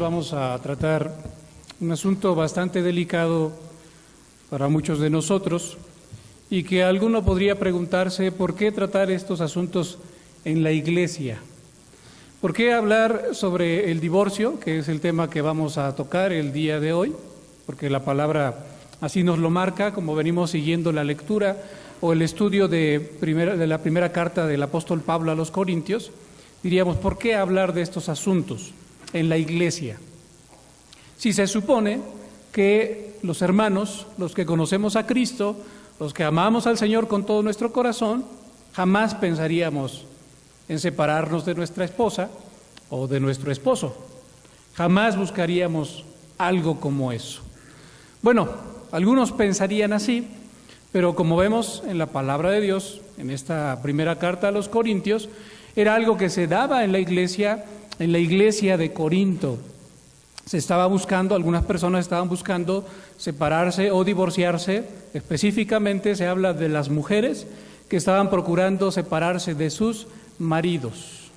vamos a tratar un asunto bastante delicado para muchos de nosotros y que alguno podría preguntarse ¿por qué tratar estos asuntos en la iglesia? ¿Por qué hablar sobre el divorcio, que es el tema que vamos a tocar el día de hoy? Porque la palabra así nos lo marca, como venimos siguiendo la lectura o el estudio de la primera carta del apóstol Pablo a los Corintios. Diríamos, ¿por qué hablar de estos asuntos en la iglesia? Si se supone que los hermanos, los que conocemos a Cristo, los que amamos al Señor con todo nuestro corazón, jamás pensaríamos en separarnos de nuestra esposa o de nuestro esposo. Jamás buscaríamos algo como eso. Bueno, algunos pensarían así, pero como vemos en la palabra de Dios, en esta primera carta a los Corintios, era algo que se daba en la iglesia de Corinto. Se estaba buscando, algunas personas estaban buscando separarse o divorciarse. Específicamente se habla de las mujeres que estaban procurando separarse de sus maridos.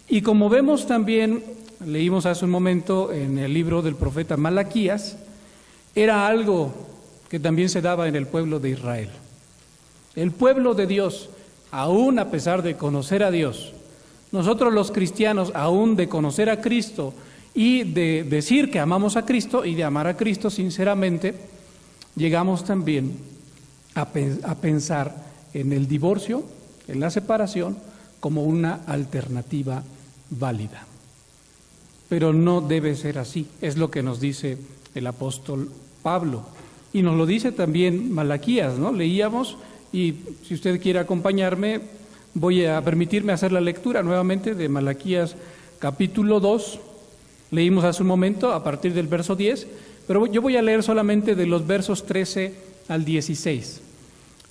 Y como vemos también, leímos hace un momento en el libro del profeta Malaquías, era algo que también se daba en el pueblo de Israel. El pueblo de Dios, aún a pesar de conocer a Dios, nosotros los cristianos, aún de conocer a Cristo y de decir que amamos a Cristo y de amar a Cristo sinceramente, llegamos también a pensar en el divorcio, en la separación, como una alternativa válida. Pero no debe ser así, es lo que nos dice el apóstol Pablo. Y nos lo dice también Malaquías, ¿no? Leíamos, y si usted quiere acompañarme, voy a permitirme hacer la lectura nuevamente de Malaquías capítulo 2. Leímos hace un momento a partir del verso 10, pero yo voy a leer solamente de los versos 13 al 16.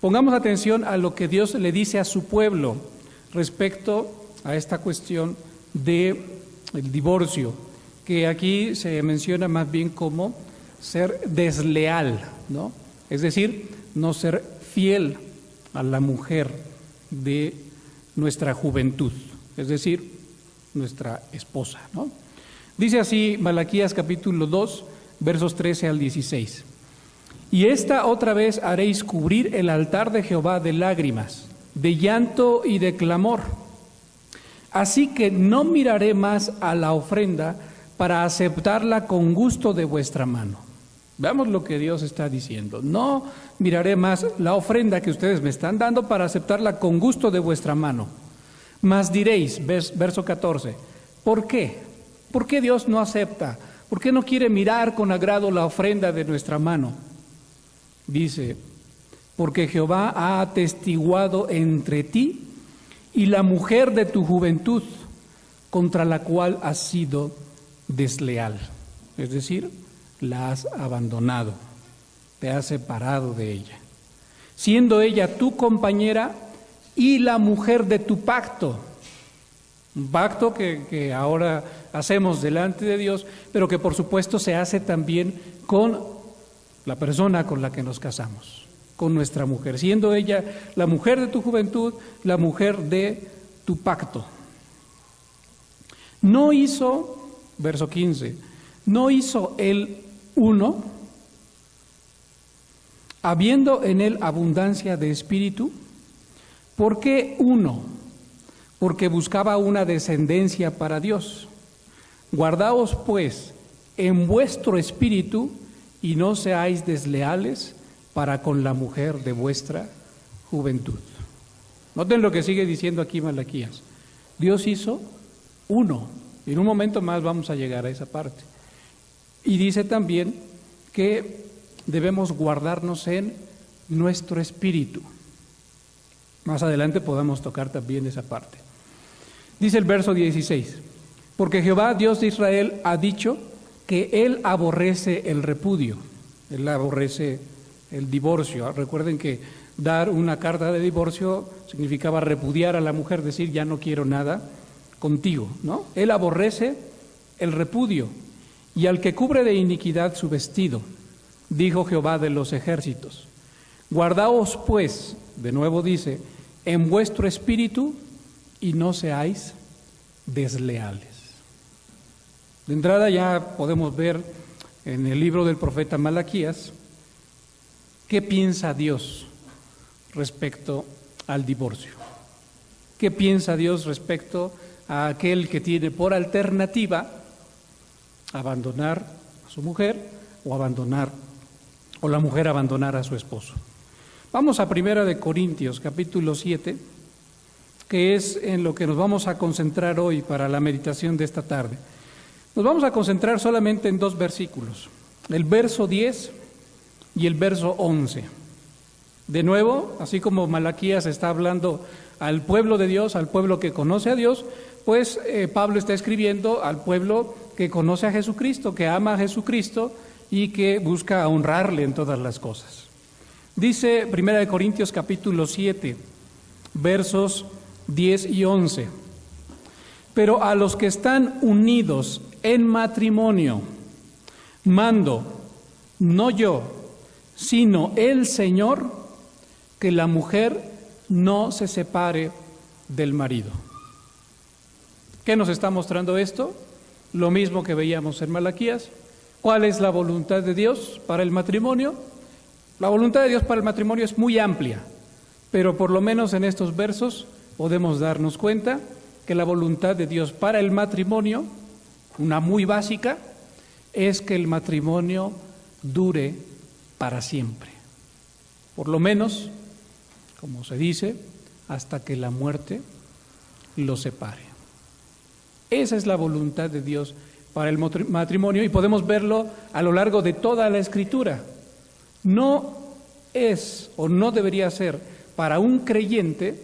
Pongamos atención a lo que Dios le dice a su pueblo respecto a esta cuestión del divorcio, que aquí se menciona más bien como ser desleal, ¿no? Es decir, no ser fiel a la mujer de nuestra juventud, es decir, nuestra esposa, ¿no? Dice así Malaquías capítulo 2, versos 13 al 16. Y esta otra vez haréis cubrir el altar de Jehová de lágrimas, de llanto y de clamor. Así que no miraré más a la ofrenda para aceptarla con gusto de vuestra mano. Veamos lo que Dios está diciendo. No miraré más la ofrenda que ustedes me están dando para aceptarla con gusto de vuestra mano. Mas diréis, verso 14, ¿por qué? ¿Por qué Dios no acepta? ¿Por qué no quiere mirar con agrado la ofrenda de nuestra mano? Dice, porque Jehová ha atestiguado entre ti y la mujer de tu juventud, contra la cual has sido desleal. Es decir, la has abandonado, te has separado de ella, siendo ella tu compañera y la mujer de tu pacto. Un pacto que ahora hacemos delante de Dios, pero que por supuesto se hace también con la persona con la que nos casamos, con nuestra mujer, siendo ella la mujer de tu juventud, la mujer de tu pacto. No hizo, verso 15, no hizo él uno, habiendo en él abundancia de espíritu. ¿Por qué uno? Porque buscaba una descendencia para Dios. Guardaos pues en vuestro espíritu y no seáis desleales para con la mujer de vuestra juventud. Noten lo que sigue diciendo aquí Malaquías. Dios hizo uno. Y en un momento más vamos a llegar a esa parte. Y dice también que debemos guardarnos en nuestro espíritu. Más adelante podamos tocar también esa parte. Dice el verso 16, porque Jehová, Dios de Israel, ha dicho que Él aborrece el repudio, Él aborrece el divorcio. Recuerden que dar una carta de divorcio significaba repudiar a la mujer, decir ya no quiero nada contigo, ¿no? Él aborrece el repudio. Y al que cubre de iniquidad su vestido, dijo Jehová de los ejércitos. Guardaos pues, de nuevo dice, en vuestro espíritu y no seáis desleales. De entrada ya podemos ver en el libro del profeta Malaquías qué piensa Dios respecto al divorcio. ¿Qué piensa Dios respecto a aquel que tiene por alternativa abandonar a su mujer o la mujer abandonar a su esposo? Vamos a 1 Corintios, capítulo 7, que es en lo que nos vamos a concentrar hoy para la meditación de esta tarde. Nos vamos a concentrar solamente en 2 versículos, el verso 10 y el verso 11. De nuevo, así como Malaquías está hablando al pueblo de Dios, al pueblo que conoce a Dios, pues Pablo está escribiendo al pueblo que conoce a Jesucristo, que ama a Jesucristo y que busca honrarle en todas las cosas. Dice 1 Corintios capítulo 7, versos 10 y 11. Pero a los que están unidos en matrimonio, mando, no yo, sino el Señor, que la mujer no se separe del marido. ¿Qué nos está mostrando esto? Lo mismo que veíamos en Malaquías. ¿Cuál es la voluntad de Dios para el matrimonio? La voluntad de Dios para el matrimonio es muy amplia, pero por lo menos en estos versos podemos darnos cuenta que la voluntad de Dios para el matrimonio, una muy básica, es que el matrimonio dure para siempre. Por lo menos, como se dice, hasta que la muerte los separe. Esa es la voluntad de Dios para el matrimonio y podemos verlo a lo largo de toda la Escritura. No es o no debería ser para un creyente,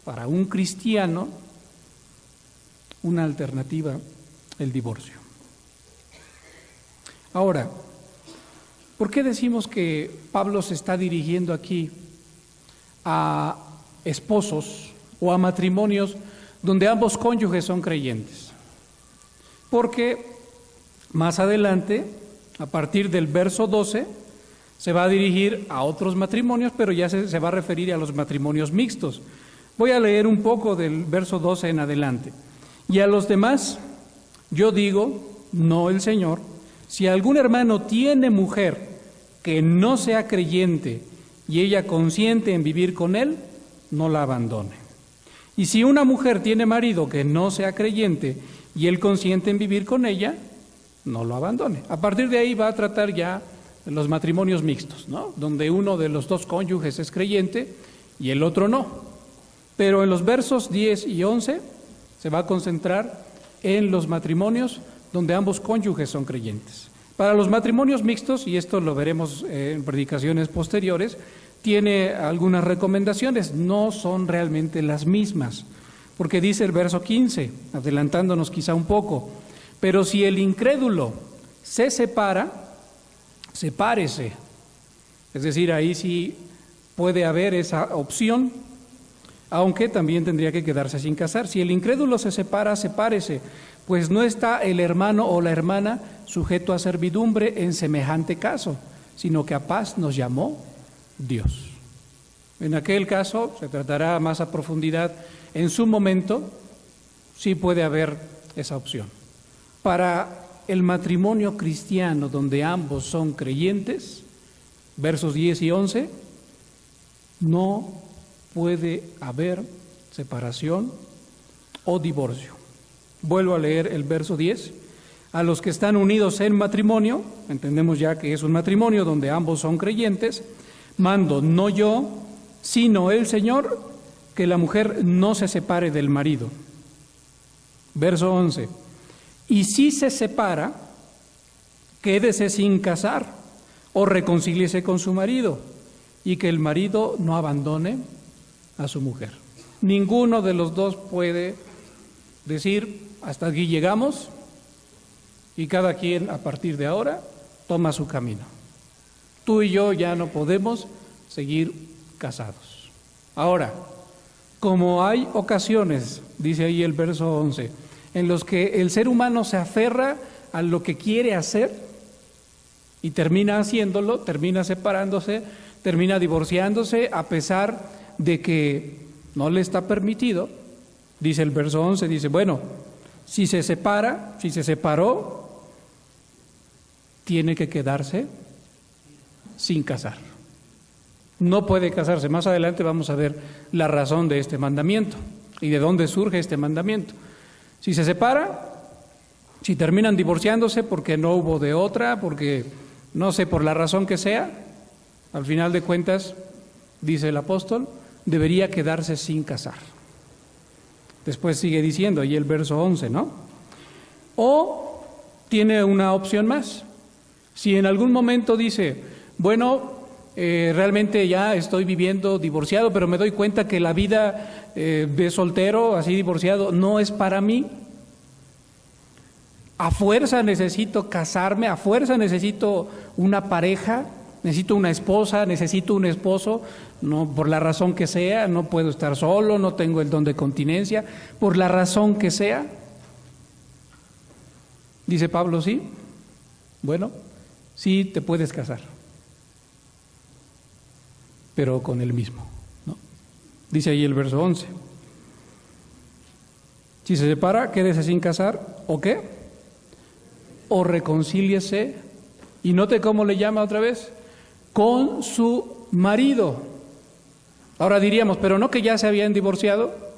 para un cristiano, una alternativa el divorcio. Ahora, ¿por qué decimos que Pablo se está dirigiendo aquí a esposos o a matrimonios donde ambos cónyuges son creyentes? Porque más adelante, a partir del verso 12, se va a dirigir a otros matrimonios, pero ya se va a referir a los matrimonios mixtos. Voy a leer un poco del verso 12 en adelante. Y a los demás, yo digo, no el Señor, si algún hermano tiene mujer que no sea creyente y ella consiente en vivir con él, no la abandone. Y si una mujer tiene marido que no sea creyente y él consiente en vivir con ella, no lo abandone. A partir de ahí va a tratar ya los matrimonios mixtos, ¿no? Donde uno de los dos cónyuges es creyente y el otro no. Pero en los versos 10 y 11 se va a concentrar en los matrimonios donde ambos cónyuges son creyentes. Para los matrimonios mixtos, y esto lo veremos en predicaciones posteriores, tiene algunas recomendaciones, no son realmente las mismas, porque dice el verso 15, adelantándonos quizá un poco, pero si el incrédulo se separa, sepárese. Es decir, ahí sí puede haber esa opción, aunque también tendría que quedarse sin casar. Si el incrédulo se separa, sepárese, pues no está el hermano o la hermana sujeto a servidumbre en semejante caso, sino que a paz nos llamó Dios. En aquel caso se tratará más a profundidad. En su momento sí puede haber esa opción. Para el matrimonio cristiano donde ambos son creyentes, versos 10 y 11, no puede haber separación o divorcio. Vuelvo a leer el verso 10. A los que están unidos en matrimonio, entendemos ya que es un matrimonio donde ambos son creyentes, mando no yo, sino el Señor, que la mujer no se separe del marido. Verso 11. Y si se separa, quédese sin casar o reconcíliese con su marido, y que el marido no abandone a su mujer. Ninguno de los dos puede decir, hasta aquí llegamos, y cada quien a partir de ahora toma su camino. Tú y yo ya no podemos seguir casados. Ahora, como hay ocasiones, dice ahí el verso 11, en los que el ser humano se aferra a lo que quiere hacer y termina haciéndolo, termina separándose, termina divorciándose a pesar de que no le está permitido, dice el verso 11, dice, bueno, si se separa, si se separó, tiene que quedarse sin casar. No puede casarse. Más adelante vamos a ver la razón de este mandamiento y de dónde surge este mandamiento. Si se separa, si terminan divorciándose porque no hubo de otra, porque no sé, por la razón que sea, al final de cuentas, dice el apóstol, debería quedarse sin casar. Después sigue diciendo, ahí el verso 11, ¿no? O tiene una opción más. Si en algún momento dice, bueno, realmente ya estoy viviendo divorciado, pero me doy cuenta que la vida de soltero, así divorciado, no es para mí. A fuerza necesito casarme, a fuerza necesito una pareja, necesito una esposa, necesito un esposo, no por la razón que sea, no puedo estar solo, no tengo el don de continencia, por la razón que sea. Dice Pablo, sí, bueno, sí te puedes casar, pero con el mismo, ¿no? Dice ahí el verso 11. Si se separa, quédese sin casar, ¿o qué? O reconcíliese, y note cómo le llama otra vez, con su marido. Ahora diríamos, pero no que ya se habían divorciado.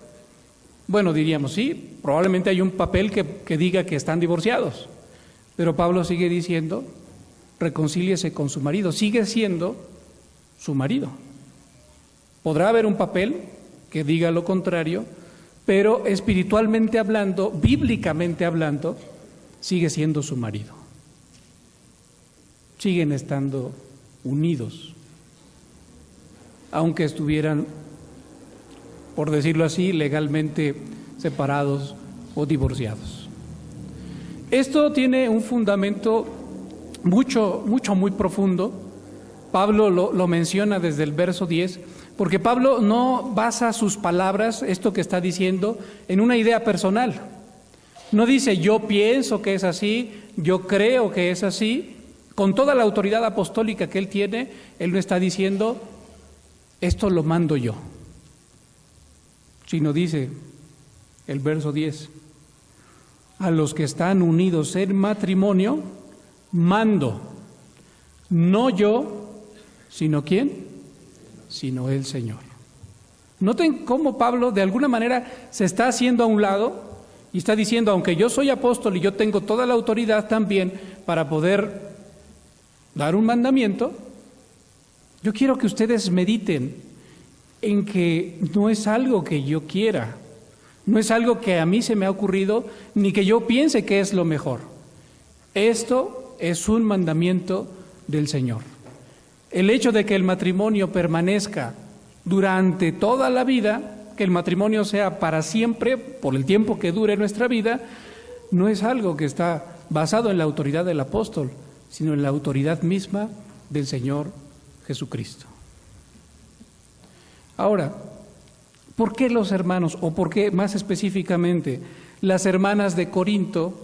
Bueno, diríamos, sí, probablemente hay un papel que diga que están divorciados, pero Pablo sigue diciendo, reconcíliese con su marido, sigue siendo su marido. Podrá haber un papel que diga lo contrario, pero espiritualmente hablando, bíblicamente hablando, sigue siendo su marido. Siguen estando unidos, aunque estuvieran, por decirlo así, legalmente separados o divorciados. Esto tiene un fundamento muy profundo. Pablo lo menciona desde el verso 10, porque Pablo no basa sus palabras, esto que está diciendo, en una idea personal. No dice, yo pienso que es así, yo creo que es así. Con toda la autoridad apostólica que él tiene, él no está diciendo, esto lo mando yo. Sino dice el verso 10, a los que están unidos en matrimonio, mando, no yo, sino ¿quién? Sino el Señor. Noten cómo Pablo de alguna manera se está haciendo a un lado y está diciendo, aunque yo soy apóstol y yo tengo toda la autoridad también para poder dar un mandamiento, yo quiero que ustedes mediten en que no es algo que yo quiera, no es algo que a mí se me ha ocurrido, ni que yo piense que es lo mejor. Esto es un mandamiento del Señor. El hecho de que el matrimonio permanezca durante toda la vida, que el matrimonio sea para siempre, por el tiempo que dure nuestra vida, no es algo que está basado en la autoridad del apóstol, sino en la autoridad misma del Señor Jesucristo. Ahora, ¿por qué los hermanos, o por qué más específicamente las hermanas de Corinto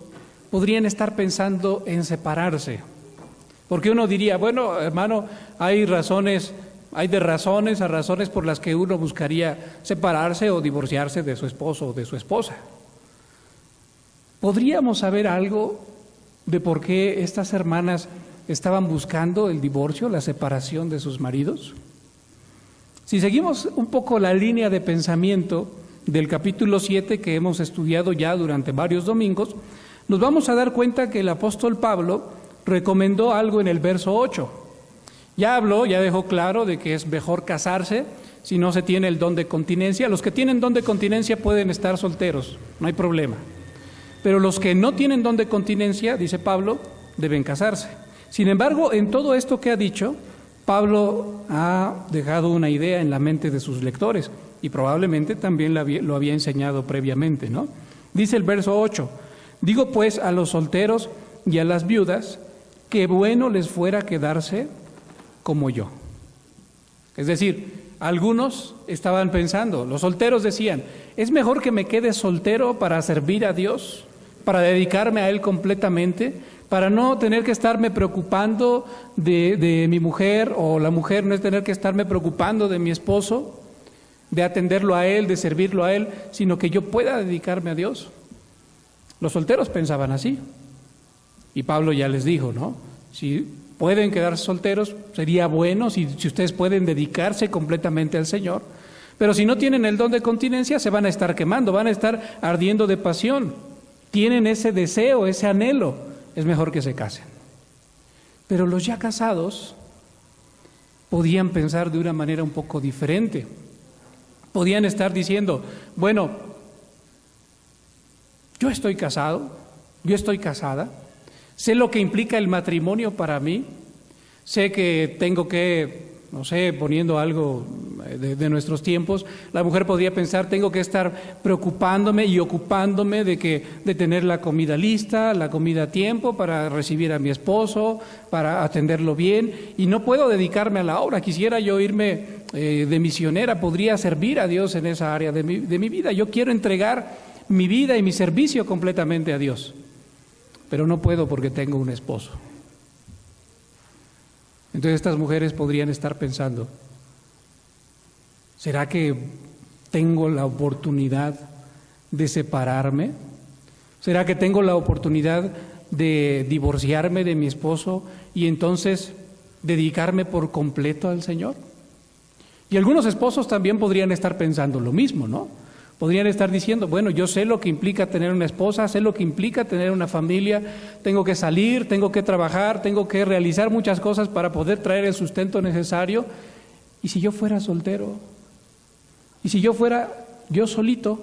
podrían estar pensando en separarse? Porque uno diría, bueno, hermano, hay de razones a razones por las que uno buscaría separarse o divorciarse de su esposo o de su esposa. ¿Podríamos saber algo de por qué estas hermanas estaban buscando el divorcio, la separación de sus maridos? Si seguimos un poco la línea de pensamiento del capítulo 7 que hemos estudiado ya durante varios domingos, nos vamos a dar cuenta que el apóstol Pablo recomendó algo en el verso 8. Ya dejó claro de que es mejor casarse si no se tiene el don de continencia. Los que tienen don de continencia pueden estar solteros, no hay problema. Pero los que no tienen don de continencia, dice Pablo, deben casarse. Sin embargo, en todo esto que ha dicho, Pablo ha dejado una idea en la mente de sus lectores y probablemente también lo había enseñado previamente, ¿no? Dice el verso 8, digo pues a los solteros y a las viudas que bueno les fuera quedarse como yo. Es decir, algunos estaban pensando, los solteros decían, es mejor que me quede soltero para servir a Dios, para dedicarme a Él completamente, para no tener que estarme preocupando de mi mujer, o la mujer no es tener que estarme preocupando de mi esposo, de atenderlo a Él, de servirlo a Él, sino que yo pueda dedicarme a Dios. Los solteros pensaban así. Y Pablo ya les dijo, ¿no? Si pueden quedarse solteros, sería bueno si ustedes pueden dedicarse completamente al Señor. Pero si no tienen el don de continencia, se van a estar quemando, van a estar ardiendo de pasión. Tienen ese deseo, ese anhelo. Es mejor que se casen. Pero los ya casados podían pensar de una manera un poco diferente. Podían estar diciendo, bueno, yo estoy casado, yo estoy casada, sé lo que implica el matrimonio para mí, sé que tengo que, no sé, poniendo algo de nuestros tiempos, la mujer podría pensar, tengo que estar preocupándome y ocupándome de tener la comida lista, la comida a tiempo para recibir a mi esposo, para atenderlo bien, y no puedo dedicarme a la obra. Quisiera yo irme de misionera, podría servir a Dios en esa área de mi vida. Yo quiero entregar mi vida y mi servicio completamente a Dios, pero no puedo porque tengo un esposo. Entonces estas mujeres podrían estar pensando, ¿será que tengo la oportunidad de separarme? ¿Será que tengo la oportunidad de divorciarme de mi esposo y entonces dedicarme por completo al Señor? Y algunos esposos también podrían estar pensando lo mismo, ¿no? Podrían estar diciendo, bueno, yo sé lo que implica tener una esposa, sé lo que implica tener una familia, tengo que salir, tengo que trabajar, tengo que realizar muchas cosas para poder traer el sustento necesario. ¿Y si yo fuera soltero? ¿Y si yo fuera yo solito,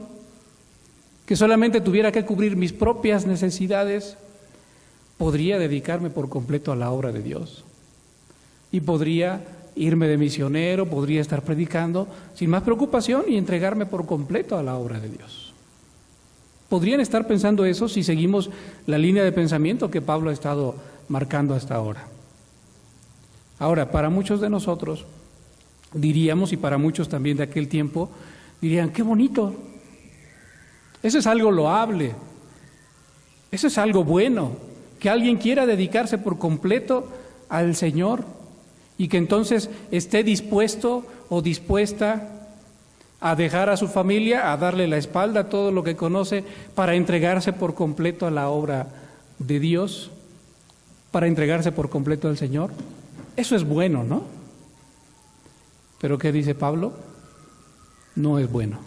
que solamente tuviera que cubrir mis propias necesidades? Podría dedicarme por completo a la obra de Dios y podría irme de misionero, podría estar predicando sin más preocupación y entregarme por completo a la obra de Dios. Podrían estar pensando eso si seguimos la línea de pensamiento que Pablo ha estado marcando hasta ahora. Ahora, para muchos de nosotros diríamos, y para muchos también de aquel tiempo, dirían, qué bonito, eso es algo loable, eso es algo bueno, que alguien quiera dedicarse por completo al Señor y que entonces esté dispuesto o dispuesta a dejar a su familia, a darle la espalda a todo lo que conoce para entregarse por completo a la obra de Dios, para entregarse por completo al Señor. Eso es bueno, ¿no? Pero ¿qué dice Pablo? No es bueno.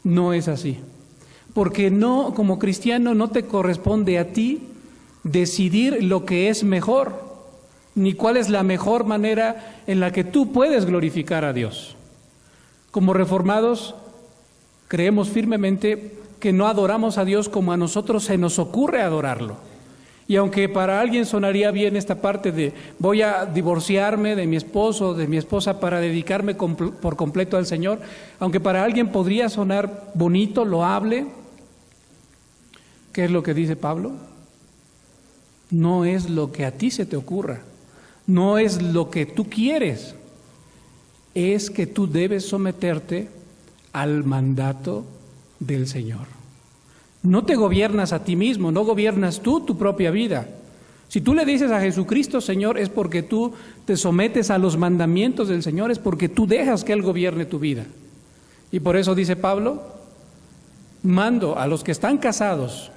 No es así. Porque no, como cristiano, no te corresponde a ti decidir lo que es mejor, ni cuál es la mejor manera en la que tú puedes glorificar a Dios. Como reformados, creemos firmemente que no adoramos a Dios como a nosotros se nos ocurre adorarlo. Y aunque para alguien sonaría bien esta parte de voy a divorciarme de mi esposo o de mi esposa para dedicarme por completo al Señor, aunque para alguien podría sonar bonito, loable, ¿qué es lo que dice Pablo? No es lo que a ti se te ocurra. No es lo que tú quieres, es que tú debes someterte al mandato del Señor. No te gobiernas a ti mismo, no gobiernas tú tu propia vida. Si tú le dices a Jesucristo, Señor, es porque tú te sometes a los mandamientos del Señor, es porque tú dejas que Él gobierne tu vida. Y por eso dice Pablo, mando a los que están casados,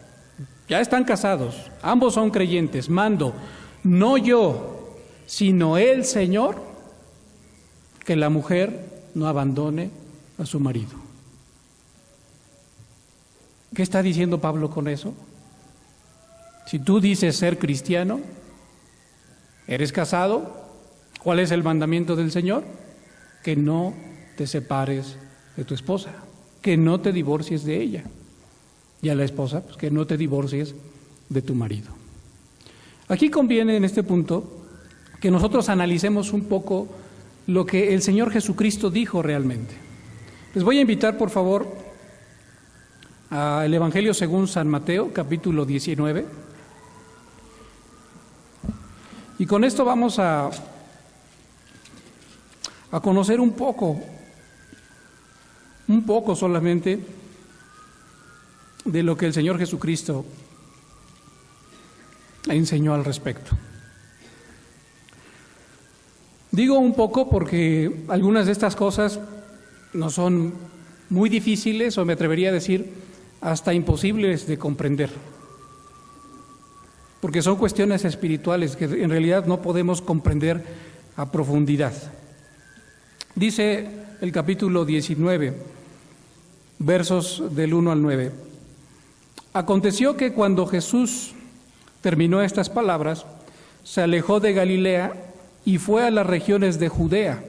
ya están casados, ambos son creyentes, mando, no yo, sino el Señor, que la mujer no abandone a su marido. ¿Qué está diciendo Pablo con eso? Si tú dices ser cristiano, eres casado, ¿cuál es el mandamiento del Señor? Que no te separes de tu esposa, que no te divorcies de ella. Y a la esposa, pues, que no te divorcies de tu marido. Aquí conviene en este punto que nosotros analicemos un poco lo que el Señor Jesucristo dijo realmente. Les voy a invitar, por favor, al Evangelio según San Mateo, capítulo 19. Y con esto vamos a conocer un poco solamente de lo que el Señor Jesucristo enseñó al respecto. Digo un poco porque algunas de estas cosas no son muy difíciles, o me atrevería a decir hasta imposibles de comprender. porque son cuestiones espirituales que en realidad no podemos comprender a profundidad. Dice el capítulo 19, versos del 1 al 9. Aconteció que cuando Jesús terminó estas palabras, se alejó de Galilea y fue a las regiones de Judea,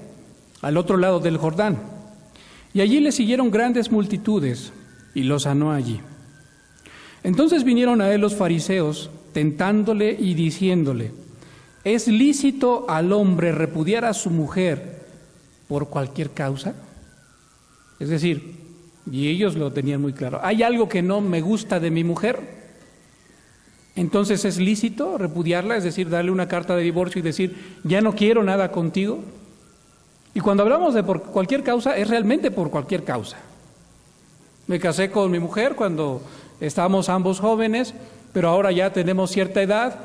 al otro lado del Jordán. Y allí le siguieron grandes multitudes y lo sanó allí. Entonces vinieron a él los fariseos, tentándole y diciéndole: ¿es lícito al hombre repudiar a su mujer por cualquier causa? Es decir, y ellos lo tenían muy claro, ¿hay algo que no me gusta de mi mujer? Entonces, ¿es lícito repudiarla? Es decir, darle una carta de divorcio y decir, ya no quiero nada contigo. Y cuando hablamos de por cualquier causa, es realmente por cualquier causa. Me casé con mi mujer cuando estábamos ambos jóvenes, pero ahora ya tenemos cierta edad,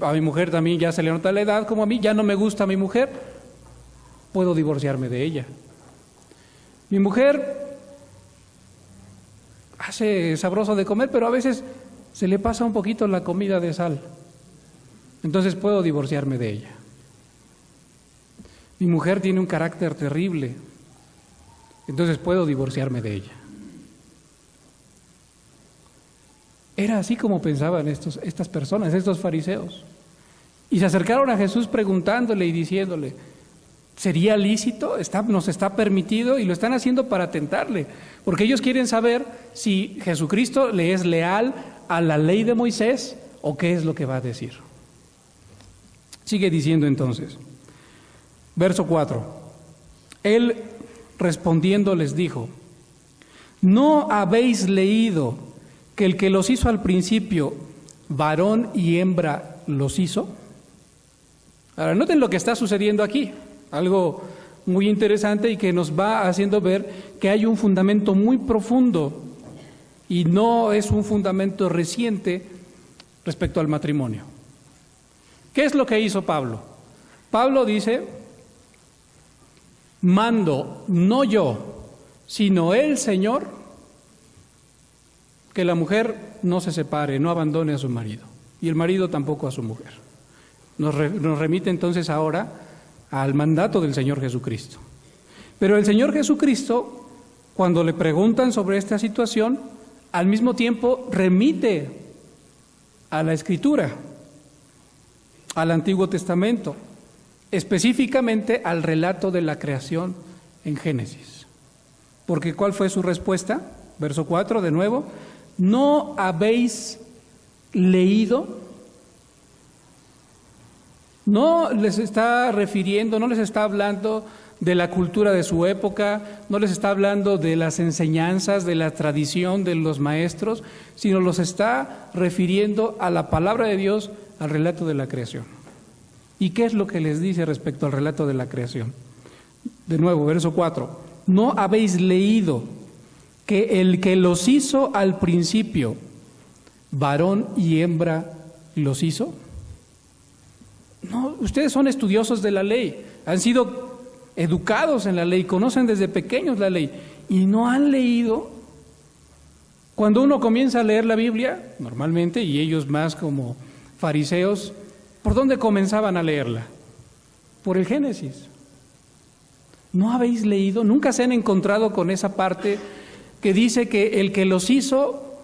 a mi mujer también ya se le nota la edad como a mí, ya no me gusta mi mujer, puedo divorciarme de ella. Mi mujer hace sabroso de comer, pero a veces se le pasa un poquito la comida de sal, entonces puedo divorciarme de ella. Mi mujer tiene un carácter terrible, entonces puedo divorciarme de ella. Era así como pensaban estas personas, estos fariseos. Y se acercaron a Jesús preguntándole y diciéndole, ¿sería lícito? ¿Nos está permitido? Y lo están haciendo para tentarle, porque ellos quieren saber si Jesucristo le es leal a la ley de Moisés o qué es lo que va a decir. Sigue diciendo entonces, verso 4. Él respondiendo les dijo: ¿no habéis leído que el que los hizo al principio, varón y hembra los hizo? Ahora, noten lo que está sucediendo aquí, algo muy interesante y que nos va haciendo ver que hay un fundamento muy profundo y no es un fundamento reciente respecto al matrimonio. ¿Qué es lo que hizo Pablo? Pablo dice, mando, no yo, sino el Señor, que la mujer no se separe, no abandone a su marido, y el marido tampoco a su mujer. Nos remite entonces ahora al mandato del Señor Jesucristo. Pero el Señor Jesucristo, cuando le preguntan sobre esta situación, al mismo tiempo remite a la Escritura, al Antiguo Testamento, específicamente al relato de la creación en Génesis. Porque ¿cuál fue su respuesta? Verso 4 de nuevo. ¿No habéis leído? No les está refiriendo, no les está hablando de la cultura de su época, no les está hablando de las enseñanzas, de la tradición de los maestros, sino los está refiriendo a la palabra de Dios, al relato de la creación. ¿Y qué es lo que les dice respecto al relato de la creación? De nuevo, verso 4. ¿No habéis leído que el que los hizo al principio, varón y hembra los hizo? No, ustedes son estudiosos de la ley, han sido educados en la ley, conocen desde pequeños la ley y no han leído. Cuando uno comienza a leer la Biblia, normalmente, y ellos más como fariseos, ¿por dónde comenzaban a leerla? Por el Génesis. ¿No habéis leído? ¿Nunca se han encontrado con esa parte que dice que el que los hizo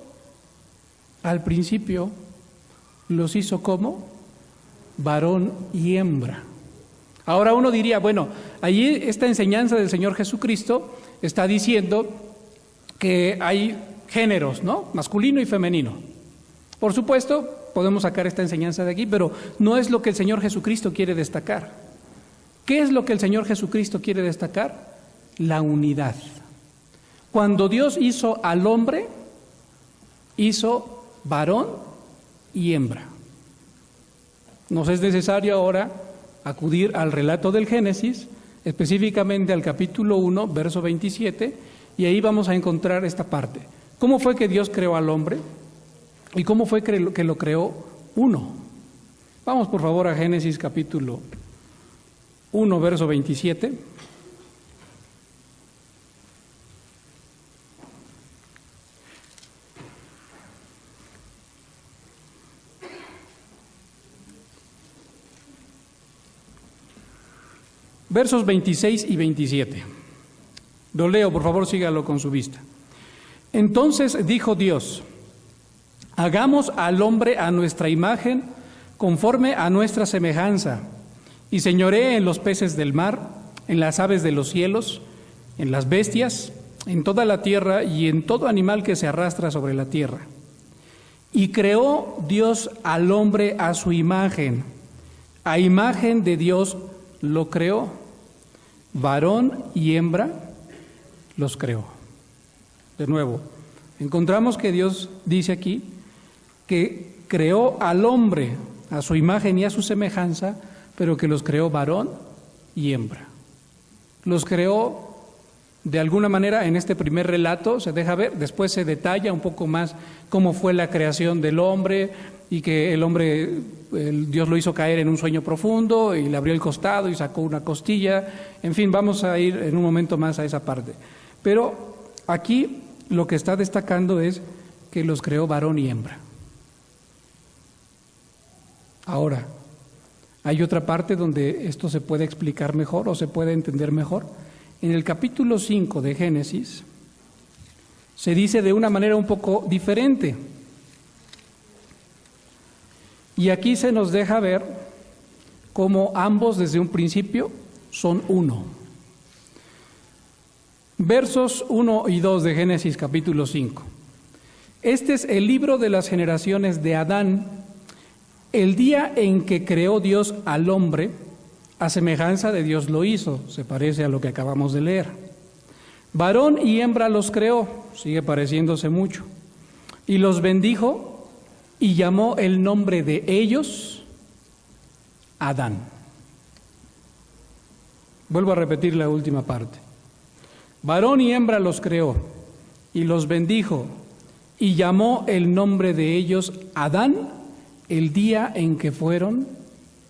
al principio, los hizo como varón y hembra? Ahora uno diría, bueno, allí esta enseñanza del Señor Jesucristo está diciendo que hay géneros, ¿no? Masculino y femenino. Por supuesto, podemos sacar esta enseñanza de aquí, pero no es lo que el Señor Jesucristo quiere destacar. ¿Qué es lo que el Señor Jesucristo quiere destacar? La unidad. Cuando Dios hizo al hombre, hizo varón y hembra. Nos es necesario ahora acudir al relato del Génesis, específicamente al capítulo 1, verso 27, y ahí vamos a encontrar esta parte. ¿Cómo fue que Dios creó al hombre? ¿Y cómo fue que lo creó uno? Vamos por favor a Génesis capítulo 1, verso 27. Versos 26 y 27. Lo leo, por favor, sígalo con su vista. Entonces dijo Dios: hagamos al hombre a nuestra imagen, conforme a nuestra semejanza, y señoree en los peces del mar, en las aves de los cielos, en las bestias, en toda la tierra y en todo animal que se arrastra sobre la tierra. Y creó Dios al hombre a su imagen, a imagen de Dios lo creó, varón y hembra los creó. De nuevo, encontramos que Dios dice aquí que creó al hombre a su imagen y a su semejanza, pero que los creó varón y hembra. Los creó de alguna manera en este primer relato, se deja ver, después se detalla un poco más cómo fue la creación del hombre y que el hombre, Dios lo hizo caer en un sueño profundo y le abrió el costado y sacó una costilla. En fin, vamos a ir en un momento más a esa parte. Pero aquí lo que está destacando es que los creó varón y hembra. Ahora, hay otra parte donde esto se puede explicar mejor o se puede entender mejor. En el capítulo 5 de Génesis se dice de una manera un poco diferente. Y aquí se nos deja ver cómo ambos desde un principio son uno. Versos 1 y 2 de Génesis capítulo 5. Este es el libro de las generaciones de Adán, el día en que creó Dios al hombre. A semejanza de Dios lo hizo, se parece a lo que acabamos de leer. Varón y hembra los creó, sigue pareciéndose mucho, y los bendijo y llamó el nombre de ellos Adán. Vuelvo a repetir la última parte. Varón y hembra los creó y los bendijo y llamó el nombre de ellos Adán el día en que fueron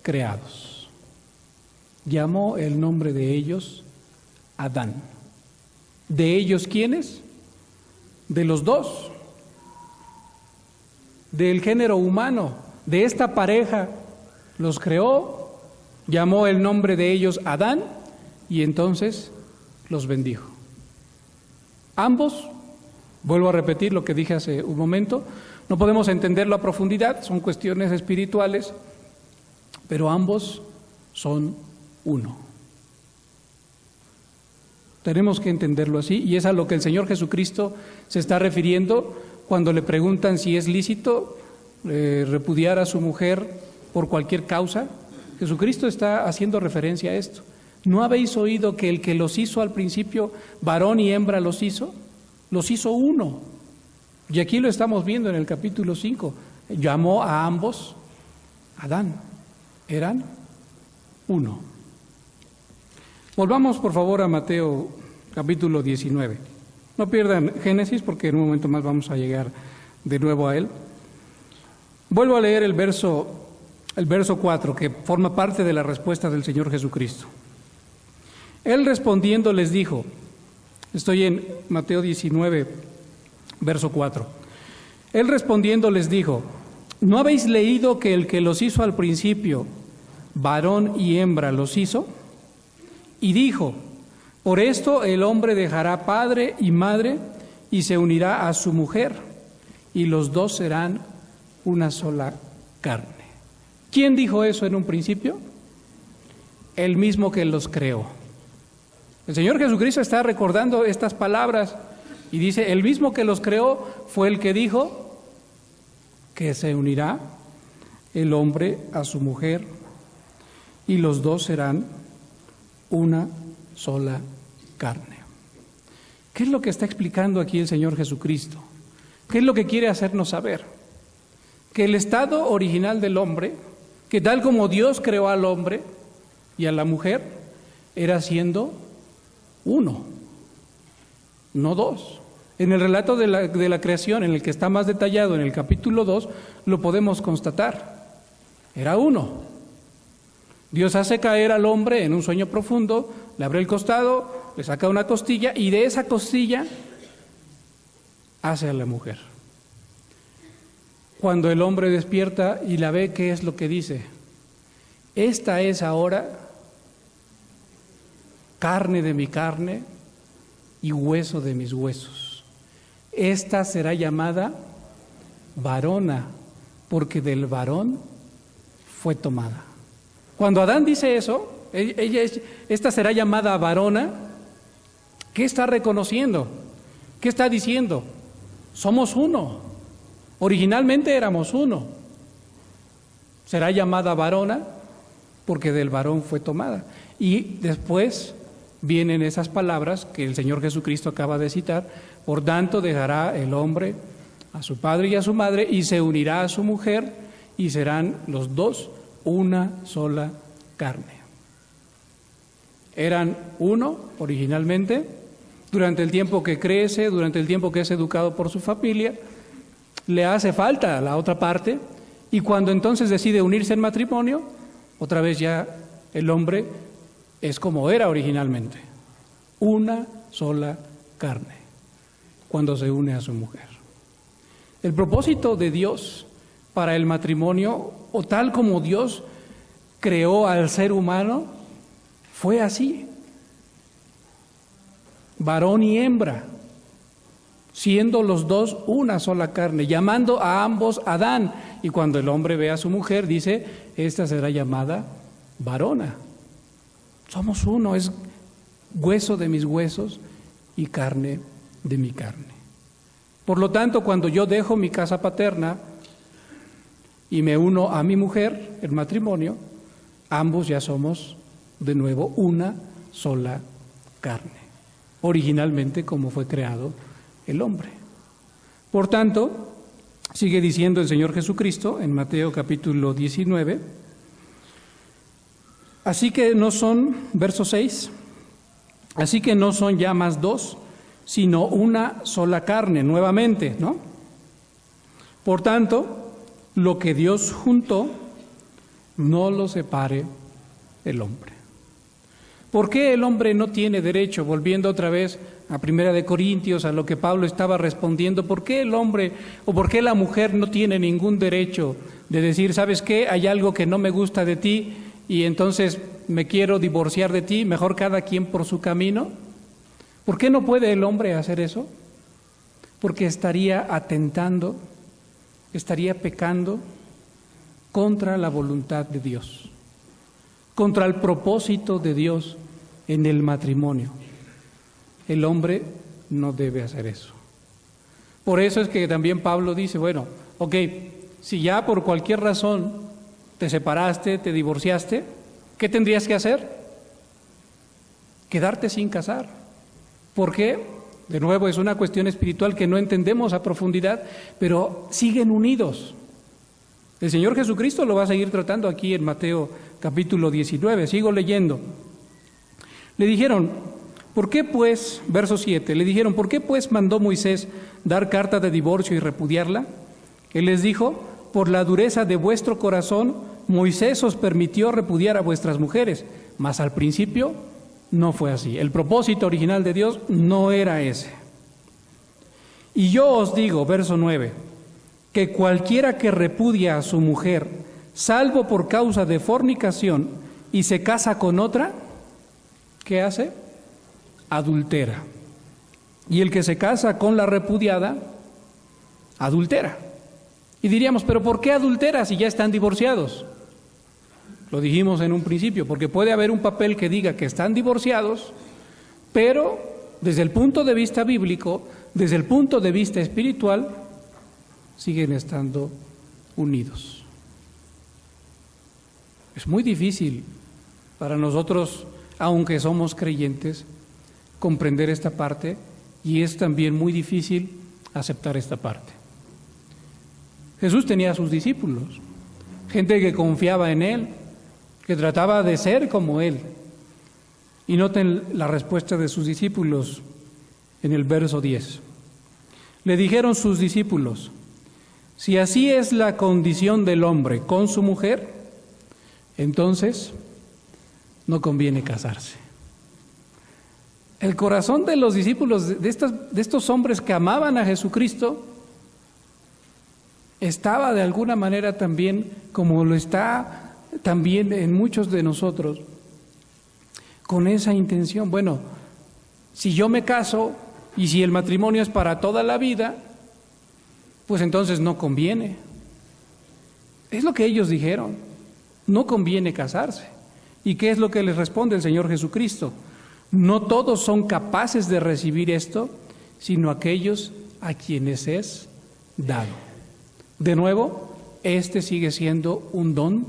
creados. Llamó el nombre de ellos Adán. ¿De ellos quiénes? De los dos, del género humano, de esta pareja los creó, llamó el nombre de ellos Adán y entonces los bendijo. Ambos, vuelvo a repetir lo que dije hace un momento, no podemos entenderlo a profundidad, son cuestiones espirituales, pero ambos son uno. Tenemos que entenderlo así y es a lo que el Señor Jesucristo se está refiriendo cuando le preguntan si es lícito repudiar a su mujer por cualquier causa. Jesucristo está haciendo referencia a esto. ¿No habéis oído que el que los hizo al principio, varón y hembra los hizo uno? Y aquí lo estamos viendo en el capítulo 5. Llamó a ambos Adán. Eran uno. Volvamos por favor a Mateo capítulo 19. No pierdan Génesis porque en un momento más vamos a llegar de nuevo a él. Vuelvo a leer el verso 4 que forma parte de la respuesta del Señor Jesucristo. Él respondiendo les dijo, estoy en Mateo 19, verso 4. Él respondiendo les dijo, ¿no habéis leído que el que los hizo al principio, varón y hembra los hizo? Y dijo, por esto el hombre dejará padre y madre y se unirá a su mujer, y los dos serán una sola carne. ¿Quién dijo eso en un principio? El mismo que los creó. El Señor Jesucristo está recordando estas palabras y dice, el mismo que los creó fue el que dijo que se unirá el hombre a su mujer y los dos serán una sola carne. ¿Qué es lo que está explicando aquí el Señor Jesucristo? ¿Qué es lo que quiere hacernos saber? Que el estado original del hombre, que tal como Dios creó al hombre y a la mujer, era siendo uno, no dos. En el relato de la creación, en el que está más detallado en el capítulo 2, lo podemos constatar. Era uno. Dios hace caer al hombre en un sueño profundo, le abre el costado, le saca una costilla y de esa costilla hace a la mujer. Cuando el hombre despierta y la ve, ¿qué es lo que dice? Esta es ahora carne de mi carne y hueso de mis huesos. Esta será llamada varona, porque del varón fue tomada. Cuando Adán dice eso, esta será llamada varona, ¿qué está reconociendo? ¿Qué está diciendo? Somos uno. Originalmente éramos uno. Será llamada varona porque del varón fue tomada. Y después vienen esas palabras que el Señor Jesucristo acaba de citar. Por tanto, dejará el hombre a su padre y a su madre y se unirá a su mujer y serán los dos una sola carne. Eran uno originalmente, durante el tiempo que crece, durante el tiempo que es educado por su familia, le hace falta la otra parte y cuando entonces decide unirse en matrimonio, otra vez ya el hombre es como era originalmente, una sola carne, cuando se une a su mujer. El propósito de Dios para el matrimonio, o tal como Dios creó al ser humano, fue así. Varón y hembra, siendo los dos una sola carne, llamando a ambos Adán. Y cuando el hombre ve a su mujer, dice, esta será llamada varona. Somos uno, es hueso de mis huesos y carne de mi carne. Por lo tanto, cuando yo dejo mi casa paterna y me uno a mi mujer, el matrimonio, ambos ya somos de nuevo una sola carne, originalmente como fue creado el hombre. Por tanto, sigue diciendo el Señor Jesucristo en Mateo capítulo 19, así que no son, verso 6, así que no son ya más dos, sino una sola carne, nuevamente, ¿no? Por tanto, lo que Dios juntó, no lo separe el hombre. ¿Por qué el hombre no tiene derecho? Volviendo otra vez a Primera de Corintios, a lo que Pablo estaba respondiendo, ¿por qué el hombre o por qué la mujer no tiene ningún derecho de decir, ¿sabes qué? Hay algo que no me gusta de ti y entonces me quiero divorciar de ti, mejor cada quien por su camino? ¿Por qué no puede el hombre hacer eso? Porque estaría atentando, estaría pecando contra la voluntad de Dios, contra el propósito de Dios en el matrimonio. El hombre no debe hacer eso. Por eso es que también Pablo dice, bueno, ok, si ya por cualquier razón te separaste, te divorciaste, ¿qué tendrías que hacer? Quedarte sin casar. ¿Por qué? De nuevo, es una cuestión espiritual que no entendemos a profundidad, pero siguen unidos. El Señor Jesucristo lo va a seguir tratando aquí en Mateo capítulo 19. Sigo leyendo. Le dijeron, ¿por qué pues, verso 7, le dijeron, ¿por qué pues mandó Moisés dar carta de divorcio y repudiarla? Él les dijo, por la dureza de vuestro corazón, Moisés os permitió repudiar a vuestras mujeres, mas al principio no fue así. El propósito original de Dios no era ese. Y yo os digo, verso 9, que cualquiera que repudia a su mujer, salvo por causa de fornicación, y se casa con otra, ¿qué hace? Adultera. Y el que se casa con la repudiada, adultera. Y diríamos, ¿pero por qué adultera si ya están divorciados? Lo dijimos en un principio, porque puede haber un papel que diga que están divorciados, pero desde el punto de vista bíblico, desde el punto de vista espiritual, siguen estando unidos. Es muy difícil para nosotros, aunque somos creyentes, comprender esta parte, y es también muy difícil aceptar esta parte. Jesús tenía a sus discípulos, gente que confiaba en Él, que trataba de ser como Él. Y noten la respuesta de sus discípulos en el verso 10. Le dijeron sus discípulos, si así es la condición del hombre con su mujer, entonces no conviene casarse. El corazón de los discípulos, de estos hombres que amaban a Jesucristo, estaba de alguna manera también, como lo está también en muchos de nosotros, con esa intención. Bueno, si yo me caso y si el matrimonio es para toda la vida, pues entonces no conviene. Es lo que ellos dijeron, no conviene casarse. ¿Y qué es lo que les responde el Señor Jesucristo? No todos son capaces de recibir esto, sino aquellos a quienes es dado. De nuevo, este sigue siendo un don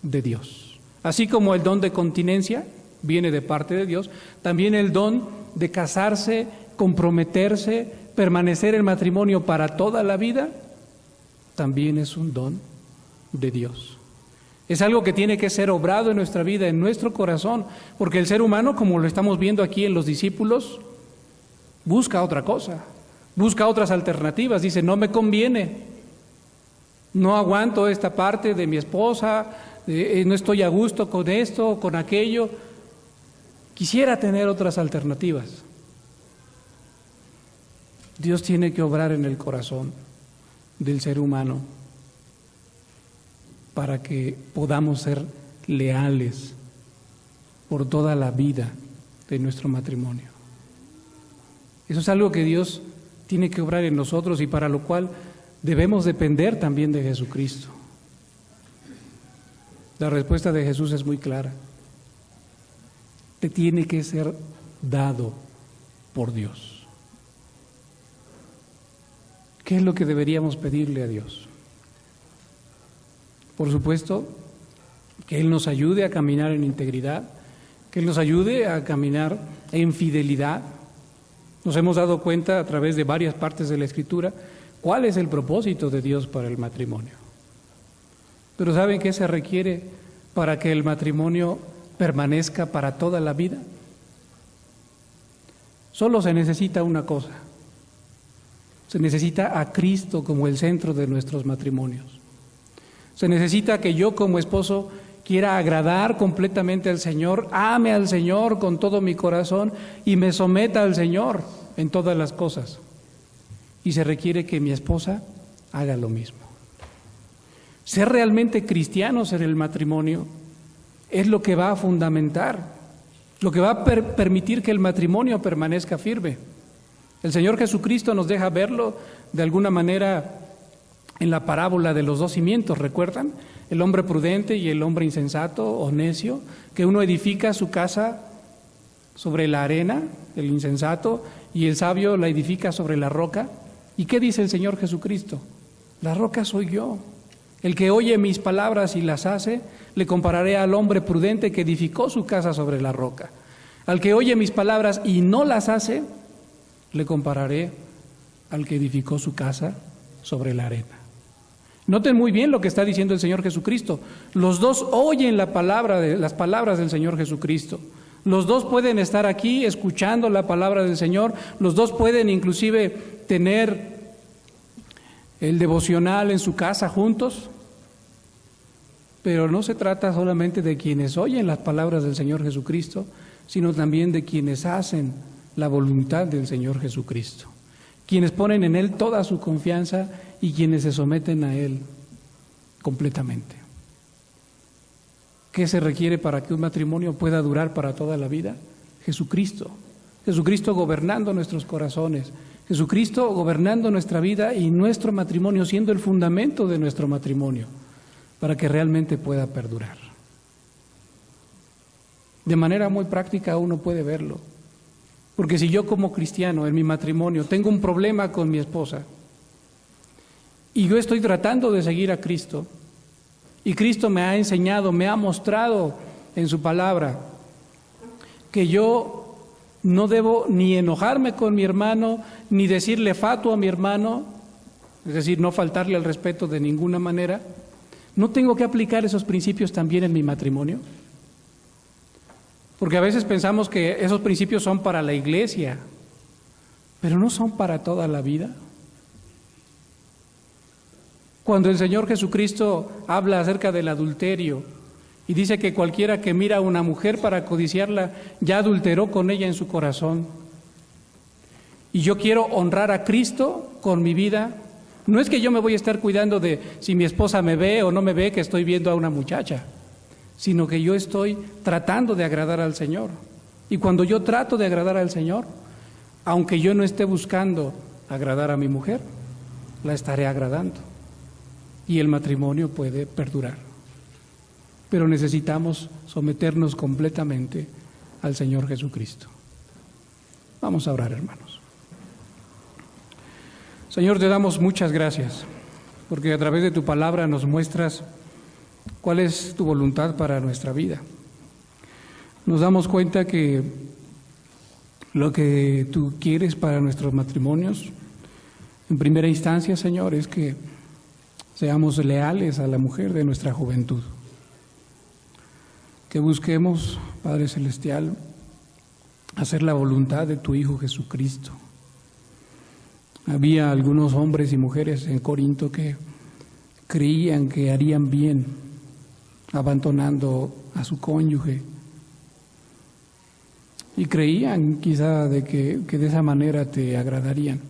de Dios. Así como el don de continencia viene de parte de Dios, también el don de casarse, comprometerse, permanecer en matrimonio para toda la vida, también es un don de Dios. Es algo que tiene que ser obrado en nuestra vida, en nuestro corazón, porque el ser humano, como lo estamos viendo aquí en los discípulos, busca otra cosa, busca otras alternativas. Dice, no me conviene, no aguanto esta parte de mi esposa, no estoy a gusto con esto, con aquello. Quisiera tener otras alternativas. Dios tiene que obrar en el corazón del ser humano para que podamos ser leales por toda la vida de nuestro matrimonio. Eso es algo que Dios tiene que obrar en nosotros y para lo cual debemos depender también de Jesucristo. La respuesta de Jesús es muy clara. Te tiene que ser dado por Dios. ¿Qué es lo que deberíamos pedirle a Dios? Por supuesto, que Él nos ayude a caminar en integridad, que Él nos ayude a caminar en fidelidad. Nos hemos dado cuenta a través de varias partes de la Escritura cuál es el propósito de Dios para el matrimonio. Pero ¿saben qué se requiere para que el matrimonio permanezca para toda la vida? Solo se necesita una cosa. Se necesita a Cristo como el centro de nuestros matrimonios. Se necesita que yo como esposo quiera agradar completamente al Señor, ame al Señor con todo mi corazón y me someta al Señor en todas las cosas. Y se requiere que mi esposa haga lo mismo. Ser realmente cristianos en el matrimonio es lo que va a fundamentar, lo que va a permitir que el matrimonio permanezca firme. El Señor Jesucristo nos deja verlo de alguna manera en la parábola de los dos cimientos, ¿recuerdan? El hombre prudente y el hombre insensato o necio, que uno edifica su casa sobre la arena, el insensato, y el sabio la edifica sobre la roca. ¿Y qué dice el Señor Jesucristo? La roca soy yo. El que oye mis palabras y las hace, le compararé al hombre prudente que edificó su casa sobre la roca. Al que oye mis palabras y no las hace, le compararé al que edificó su casa sobre la arena. Noten muy bien lo que está diciendo el Señor Jesucristo. Los dos oyen las palabras del Señor Jesucristo. Los dos pueden estar aquí escuchando la palabra del Señor. Los dos pueden inclusive tener el devocional en su casa juntos. Pero no se trata solamente de quienes oyen las palabras del Señor Jesucristo, sino también de quienes hacen la voluntad del Señor Jesucristo. Quienes ponen en Él toda su confianza y quienes se someten a Él completamente. ¿Qué se requiere para que un matrimonio pueda durar para toda la vida? Jesucristo. Jesucristo gobernando nuestros corazones. Jesucristo gobernando nuestra vida y nuestro matrimonio siendo el fundamento de nuestro matrimonio para que realmente pueda perdurar. De manera muy práctica uno puede verlo. Porque si yo como cristiano en mi matrimonio tengo un problema con mi esposa y yo estoy tratando de seguir a Cristo y Cristo me ha enseñado, me ha mostrado en su palabra que yo no debo ni enojarme con mi hermano ni decirle fatuo a mi hermano, es decir, no faltarle al respeto de ninguna manera, ¿no tengo que aplicar esos principios también en mi matrimonio? Porque a veces pensamos que esos principios son para la iglesia, pero no son para toda la vida. Cuando el Señor Jesucristo habla acerca del adulterio y dice que cualquiera que mira a una mujer para codiciarla ya adulteró con ella en su corazón. Y yo quiero honrar a Cristo con mi vida. No es que yo me voy a estar cuidando de si mi esposa me ve o no me ve que estoy viendo a una muchacha, sino que yo estoy tratando de agradar al Señor. Y cuando yo trato de agradar al Señor, aunque yo no esté buscando agradar a mi mujer, la estaré agradando. Y el matrimonio puede perdurar. Pero necesitamos someternos completamente al Señor Jesucristo. Vamos a orar, hermanos. Señor, te damos muchas gracias, porque a través de tu palabra nos muestras cuál es tu voluntad para nuestra vida. Nos damos cuenta que lo que tú quieres para nuestros matrimonios, en primera instancia, Señor, es que seamos leales a la mujer de nuestra juventud. Que busquemos, Padre Celestial, hacer la voluntad de tu Hijo Jesucristo. Había algunos hombres y mujeres en Corinto que creían que harían bien abandonando a su cónyuge y creían quizá de que de esa manera te agradarían.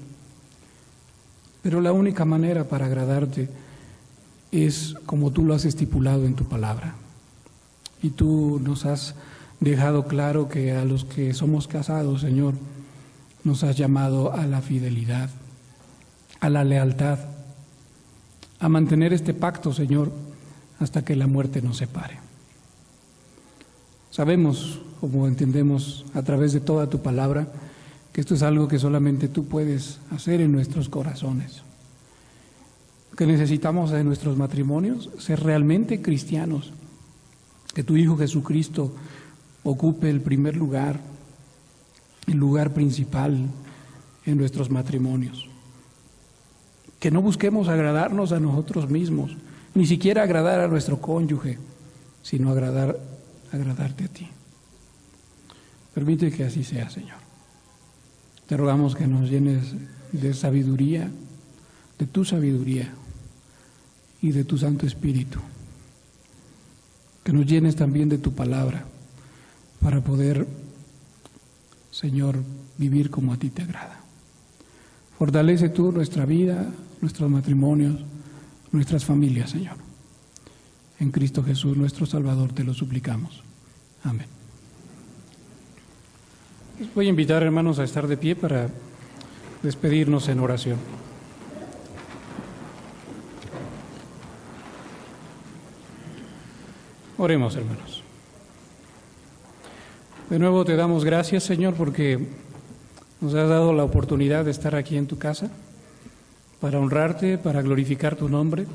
Pero la única manera para agradarte es como tú lo has estipulado en tu palabra. Y tú nos has dejado claro que a los que somos casados, Señor, nos has llamado a la fidelidad, a la lealtad, a mantener este pacto, Señor, hasta que la muerte nos separe. Sabemos, como entendemos a través de toda tu palabra, que esto es algo que solamente tú puedes hacer en nuestros corazones. Que necesitamos en nuestros matrimonios ser realmente cristianos, que tu Hijo Jesucristo ocupe el primer lugar, el lugar principal en nuestros matrimonios. Que no busquemos agradarnos a nosotros mismos, ni siquiera agradar a nuestro cónyuge, sino agradarte a ti. Permite que así sea, Señor. Te rogamos que nos llenes de sabiduría, de tu sabiduría y de tu Santo Espíritu. Que nos llenes también de tu palabra para poder, Señor, vivir como a ti te agrada. Fortalece tú nuestra vida, nuestros matrimonios, nuestras familias, Señor. En Cristo Jesús, nuestro Salvador, te lo suplicamos. Amén. Les voy a invitar, hermanos, a estar de pie para despedirnos en oración. Oremos, hermanos. De nuevo te damos gracias, Señor, porque nos has dado la oportunidad de estar aquí en tu casa para honrarte, para glorificar tu nombre,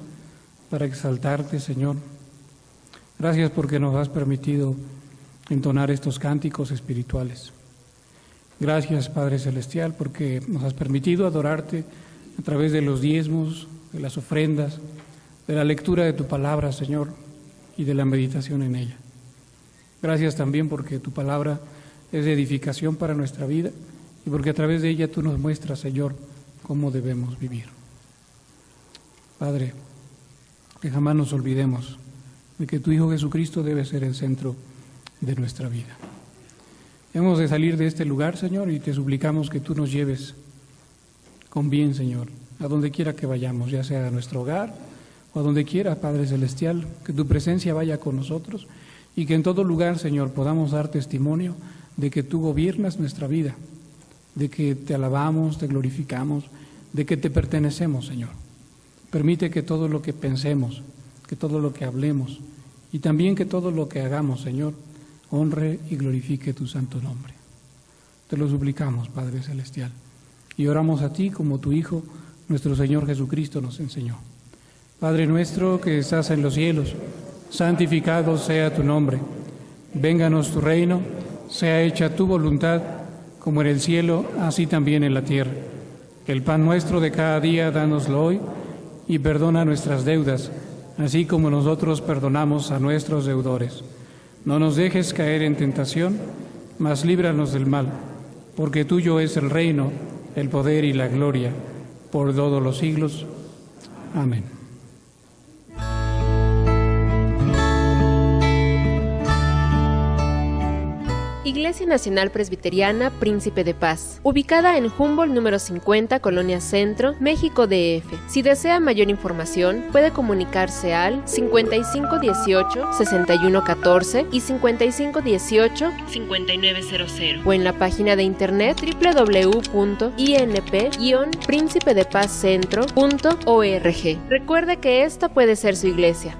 para exaltarte, Señor. Gracias porque nos has permitido entonar estos cánticos espirituales. Gracias, Padre Celestial, porque nos has permitido adorarte a través de los diezmos, de las ofrendas, de la lectura de tu palabra, Señor, y de la meditación en ella. Gracias también porque tu palabra es de edificación para nuestra vida y porque a través de ella tú nos muestras, Señor, cómo debemos vivir. Padre, que jamás nos olvidemos de que tu Hijo Jesucristo debe ser el centro de nuestra vida. Hemos de salir de este lugar, Señor, y te suplicamos que tú nos lleves con bien, Señor, a donde quiera que vayamos, ya sea a nuestro hogar o a donde quiera, Padre Celestial, que tu presencia vaya con nosotros y que en todo lugar, Señor, podamos dar testimonio de que tú gobiernas nuestra vida, de que te alabamos, te glorificamos, de que te pertenecemos, Señor. Permite que todo lo que pensemos, que todo lo que hablemos y también que todo lo que hagamos, Señor, honre y glorifique tu santo nombre. Te lo suplicamos, Padre Celestial, y oramos a ti como tu Hijo, nuestro Señor Jesucristo, nos enseñó. Padre nuestro que estás en los cielos, santificado sea tu nombre. Vénganos tu reino, sea hecha tu voluntad, como en el cielo, así también en la tierra. El pan nuestro de cada día, dánoslo hoy, y perdona nuestras deudas, así como nosotros perdonamos a nuestros deudores. No nos dejes caer en tentación, mas líbranos del mal, porque tuyo es el reino, el poder y la gloria, por todos los siglos. Amén. Iglesia Nacional Presbiteriana Príncipe de Paz, ubicada en Humboldt número 50, Colonia Centro, México DF. Si desea mayor información, puede comunicarse al 5518-6114 y 5518-5900 o en la página de internet www.inp-príncipedepazcentro.org. Recuerde que esta puede ser su iglesia.